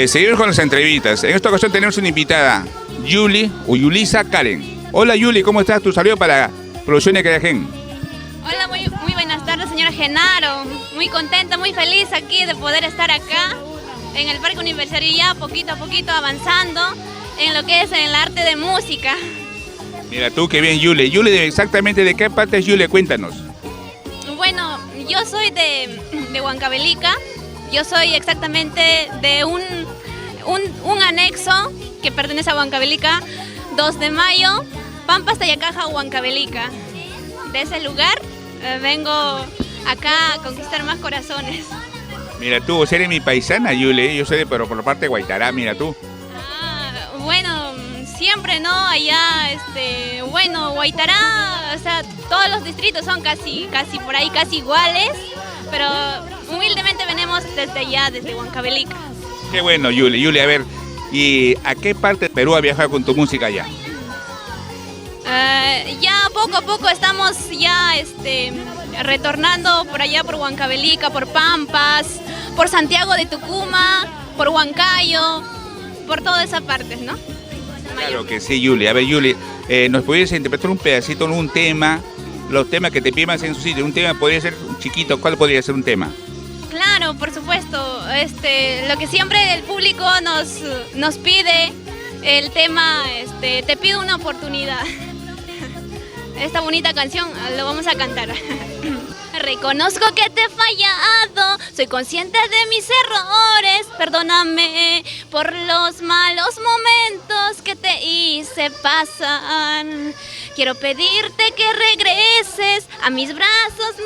Seguimos con las entrevistas. En esta ocasión tenemos una invitada, Yuli o Yulisa Karen. Hola Yuli, ¿cómo estás? Tu saludo para Producciones Cayajén. Hola, muy buenas tardes, señora Genaro. Muy contenta, muy feliz aquí de poder estar acá en el Parque Universitario, ya poquito a poquito avanzando en lo que es el arte de música. Mira tú, qué bien Yuli. Yuli, exactamente de qué parte es Yuli, cuéntanos. Bueno, yo soy de Huancavelica. Yo soy exactamente de un anexo que pertenece a Huancavelica, 2 de Mayo, Pampas, Tayacaja, Huancavelica. De ese lugar vengo acá a conquistar más corazones. Mira tú, vos eres mi paisana, Yuli. Yo soy pero por la parte de Guaitará, mira tú. Bueno, siempre, ¿no? Allá, bueno, Guaitará, o sea, todos los distritos son casi por ahí, casi iguales, pero humildemente venimos desde allá, desde Huancavelica. Qué bueno, Yuli. Yuli, a ver, ¿y a qué parte de Perú has viajado con tu música ya? Ya poco a poco estamos ya retornando por allá por Huancavelica, por Pampas, por Santiago de Tucumán, por Huancayo, por todas esas partes, ¿no? Claro que sí, Yuli. A ver, Yuli, ¿nos podrías interpretar un pedacito en un tema? Los temas que te pidas en su sitio. Un tema podría ser chiquito. ¿Cuál podría ser un tema? Claro, por supuesto. Lo que siempre el público nos pide, el tema, te pido una oportunidad. Esta bonita canción lo vamos a cantar. Reconozco que te he fallado, soy consciente de mis errores, perdóname por los malos momentos que te hice pasar. Quiero pedirte que regreses a mis brazos,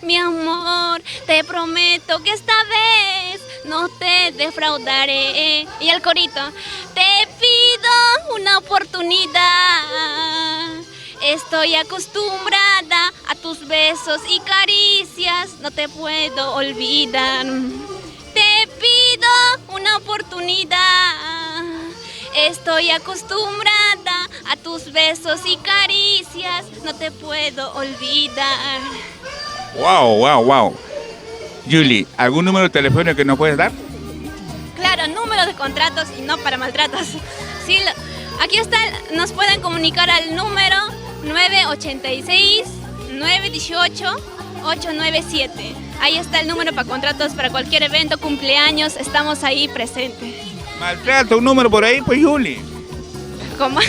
mi amor, te prometo que esta vez no te defraudaré. Y el corito, te pido una oportunidad. Estoy acostumbrada a tus besos y caricias, no te puedo olvidar. Te pido una oportunidad. Estoy acostumbrada a tus besos y caricias, no te puedo olvidar. Wow. Yuli, ¿algún número de teléfono que nos puedes dar? Claro, número de contratos y no para maltratos. Sí, aquí está, nos pueden comunicar al número 986-918-897. Ahí está el número para contratos, para cualquier evento, cumpleaños, estamos ahí presentes. Maltrato, un número por ahí, pues Yuli. ¿Cómo?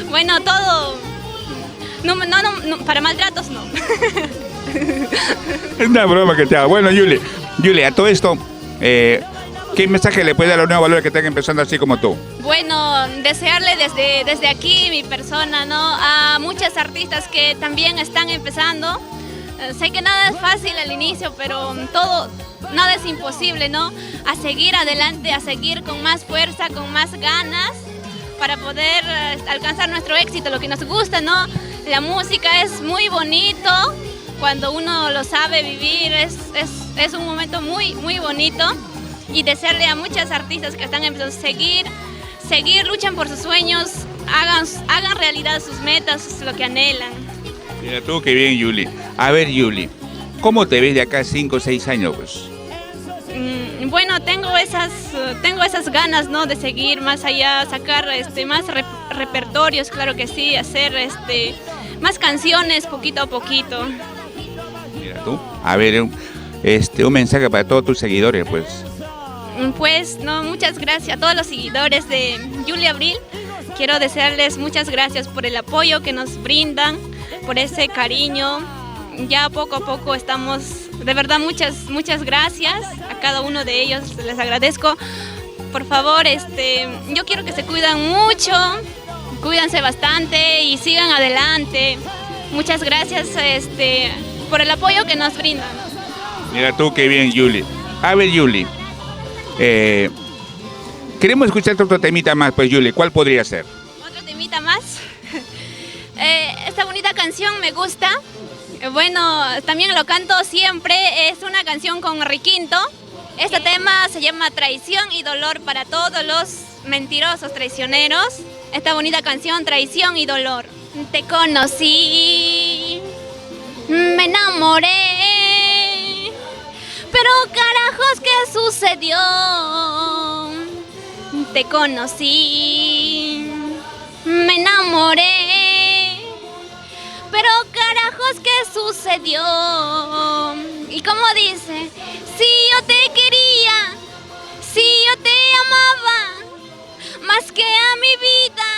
Bueno, todo. No, para maltratos no. Es una broma que te hago. Bueno, Yuli, a todo esto, ¿qué mensaje le puede dar a los nuevos valores que están empezando así como tú? Bueno, desearle desde aquí, mi persona, ¿no? A muchas artistas que también están empezando. Sé que nada es fácil al inicio, pero nada es imposible, ¿no? A seguir adelante, a seguir con más fuerza, con más ganas, para poder alcanzar nuestro éxito, lo que nos gusta, ¿no? La música es muy bonito, cuando uno lo sabe vivir, es un momento muy, muy bonito. Y desearle a muchas artistas que están empezando a seguir, luchan por sus sueños, hagan realidad sus metas, lo que anhelan. Mira tú, qué bien, Yuli. A ver, Yuli, ¿cómo te ves de acá 5 o 6 años, pues? Bueno, tengo esas ganas, ¿no? De seguir más allá, sacar más repertorios, claro que sí, hacer más canciones poquito a poquito. Mira tú, a ver, un mensaje para todos tus seguidores, pues. Pues, no, muchas gracias a todos los seguidores de Yuli Abril. Quiero desearles muchas gracias por el apoyo que nos brindan, por ese cariño. Ya poco a poco estamos, de verdad, muchas gracias a cada uno de ellos, les agradezco. Por favor, yo quiero que se cuidan mucho, cuídense bastante y sigan adelante. Muchas gracias por el apoyo que nos brindan. Mira tú, qué bien, Yuli. A ver, Yuli, queremos escuchar otro temita más, pues, Yuli, ¿cuál podría ser? ¿Otro temita más? Esta bonita canción me gusta. Bueno, también lo canto siempre, es una canción con Riquinto. Este tema se llama Traición y Dolor para todos los mentirosos traicioneros. Esta bonita canción, Traición y Dolor. Te conocí, me enamoré, pero cara carajos qué sucedió? Te conocí, me enamoré, pero carajos qué sucedió. Y como dice, si yo te quería, si yo te amaba, más que a mi vida,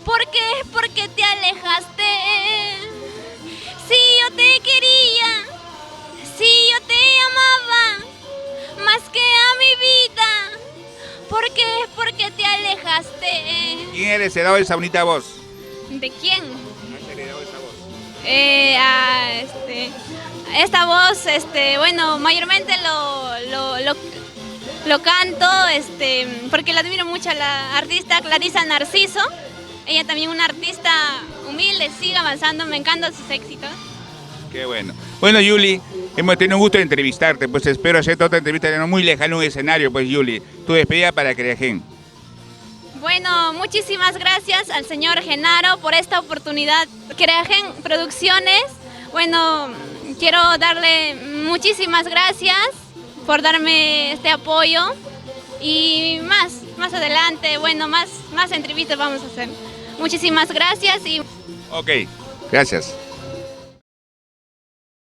¿por qué? Porque te alejaste. Si yo te quería, si yo te amaba, más que a mi vida, ¿por qué? Porque te alejaste. ¿Quién ha heredado esa bonita voz? ¿De quién? ¿Has heredado esa voz? Esta voz, bueno, mayormente lo canto, porque la admiro mucho a la artista Clarisa Narciso. Ella también una artista humilde, sigue avanzando, me encantan sus éxitos. Qué bueno. Bueno, Yuli, hemos tenido un gusto de entrevistarte, pues espero hacer otra entrevista no muy lejana en un escenario, pues Yuli. Tu despedida para Creagen. Bueno, muchísimas gracias al señor Genaro por esta oportunidad. Creagen Producciones, bueno, quiero darle muchísimas gracias por darme este apoyo y más adelante, bueno, más entrevistas vamos a hacer. Muchísimas gracias y... Ok, gracias.